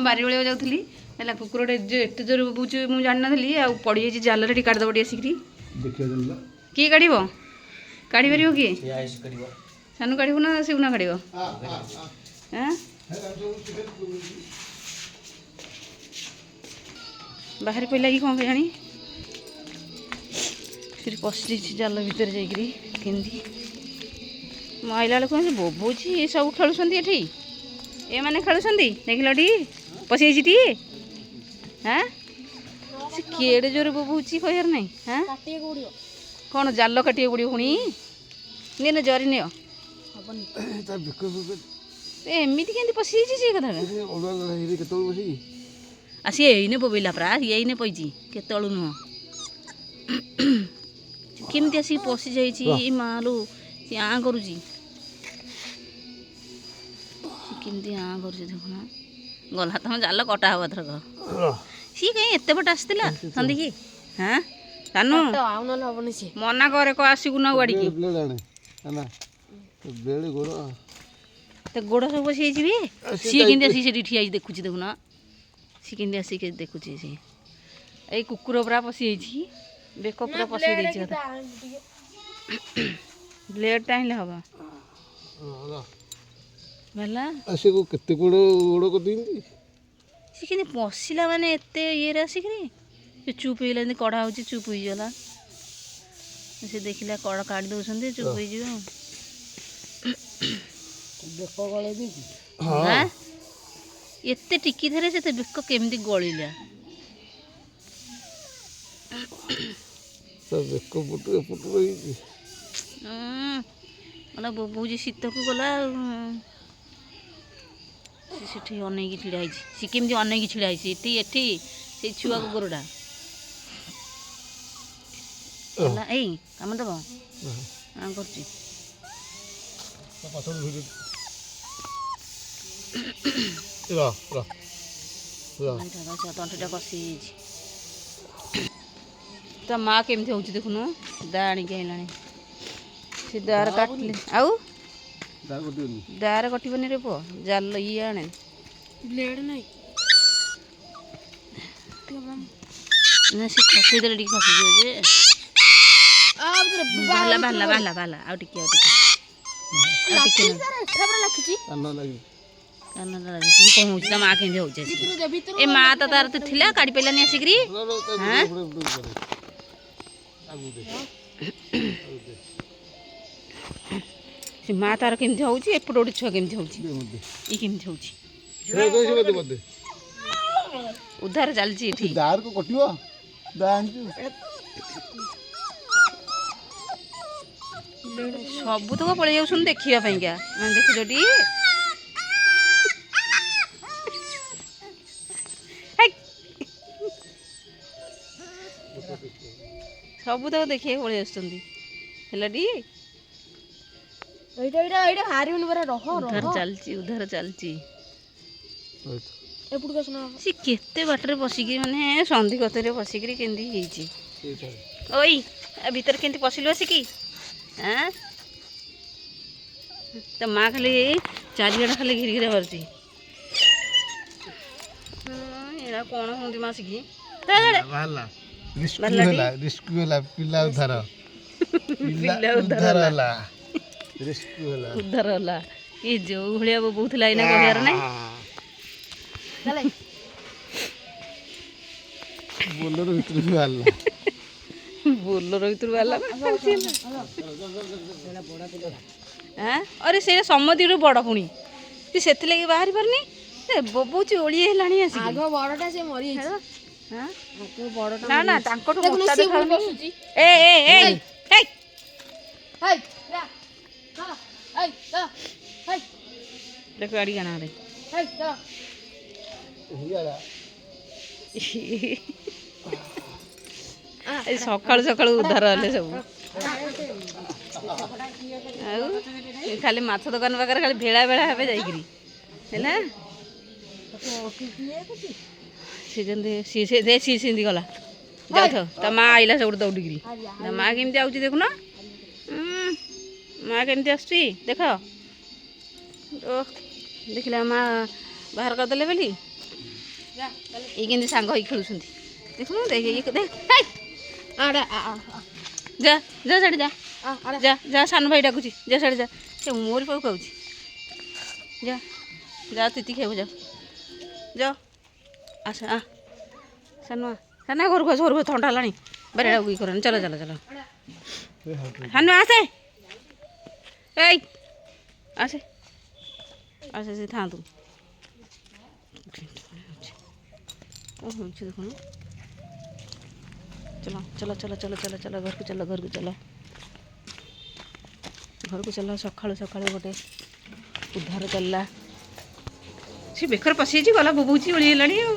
बारी बेले जाऊँगी है कुकुर एत जोर बोबुची मुझे जान नी आ पड़ जाइए जाल टी काटदेव टी आसिक किए काढ़ काढ़ी पार किए सानू काढ़ ना शिवना काढ़ बाहर पहला कि कौन जानी फिर पशि जाल भितर जाकि आइला बेल कौन बोबुची ये सब खेलुंट ये ये मैंने खेलुंट देखल टी पशि टी हाँ केड़े जोर बोबुची कह नहीं हाँ कौन जाल काटे पड़ो पुणी नहीं जरी नि एमती के पशि सी कथा आ सी यही बोबेला परा यही पैची केत नुह केमती आसिक पशि जाइए मालू सी आँ करुची केमती आँ कर देखुना गला तुम जाल कटा हम थरक सी कहीं एत बट आसला संदी हाँ सानू मना करे को आसगु ना गाड़ी तो गोड़ सब बस सी के आसी ठिया देखुची देखुना सी के आसिक देखुची सी ये कुकुर पूरा पशि बेक पूरा पशि ब्लेड टाइम हम केते गोड़ कर दी सी के पशिला माने एत ये आसिक चुप हो कड़ा हो चुप होगला से देखला कड़ा काट दौरान चुप हो एत टिकी धरे से बेक केमती गलिला बोबू शीत को गला से अनेक ढड़ा सी केमती अनेक ढड़ा से छुआ को गोरडा कम दब हाँ कर तंटा कषि ता माँ केमती हो देखुन दा आणिक आइला से दार काटले आउ दार कटबनी रे पु जाल ये आने ब्लेड नहीं ना से खसी दे खसी जे बाला बाला बाला बाला आउ टिके माँ के हो माँ तो तार तो थिला काढ़ी पारानी आसिक से माँ तार केमती होची एपट गोटे छुआ केमती होची ई केमती होची उद्धार चलची ठीक दार को कटियो सबू तो पड़े जाऊँ देखा मैं देखुच टी सबू तो देखिए पड़े उधार चलची उधार चलची सी केते बाटर पशिक माने संधि कतरे पशिक केमती ओई भीतर केमती पशिलु आसिक हाँ तो माँ खाली चारिगड़ा खाली घिरी घिरी भरती एड़ा कौन होंदी मासिकी उद्धार होला ये जो भलिया बोबुला इना कहर ना बोलर भितर बाहरला बोलर भितर बाहरला हाँ अरे से समति बड़ पुणी से लगे बाहरी पारनी बोबुची ओली है आग बड़टा से मरी हाँ बड़टा ना ना तांकोटू मोटा देखाउनी ए ए ए हे देख गाड़ी गाना रे सकाल सकाल उद्धार हेले सब खाली माछ दुकान पाखे खाली भेड़ा भेड़ा हे जाइकरी सी गला जाऊ ता माँ आइला सब दौड़िकी माँ केमती आउची देखुन माँ केमती आस देख देखला माँ बाहर करदे बोली ଏଇ କେମିତି ସାଙ୍ଗ ହେଇକି ଖେଳୁଛନ୍ତି ଦେଖୁନୁ ଦେଖ ଦେଖ ଯା ଯା ସାଡ଼େ ଯା ଯା ଯା ସାନ ଭାଇ ଡାକୁଛି ଯା ସାଡ଼େ ଯା ସେ ମୋରି ପାଖକୁ ଖାଉଛି ଯା ଯା ତିତି ଖାଇବ ଯା ଯାଅ ଆସ ସାନ ସାନ ଘରକୁ ଆସ ଘରକୁ ଥଣ୍ଡା ହେଲାଣି ବାରେ ଡାକୁ ଇଏ କରନି ଚାଲ ଚାଲ ଚାଲ ସାନ ଆସେ ଏଇ ଆସେ ଆସେ ସେ ଥାଆନ୍ତୁ କ'ଣ ହେଉଛି ଦେଖୁନ ଚଲ ଚଲ ଚଲ ଚଲ ଚଲ ଚଲ ଘରକୁ ଚାଲ ଘରକୁ ଚାଲ ଘରକୁ ଚାଲ ସକାଳୁ ସକାଳୁ ଗୋଟେ ଉଦ୍ଧାର ଚାଲିଲା ସେ ବେକରେ ପଶିଯାଇଛି ଗଲା ବୋବଉଛି ଓଳି ହେଲାଣି ଆଉ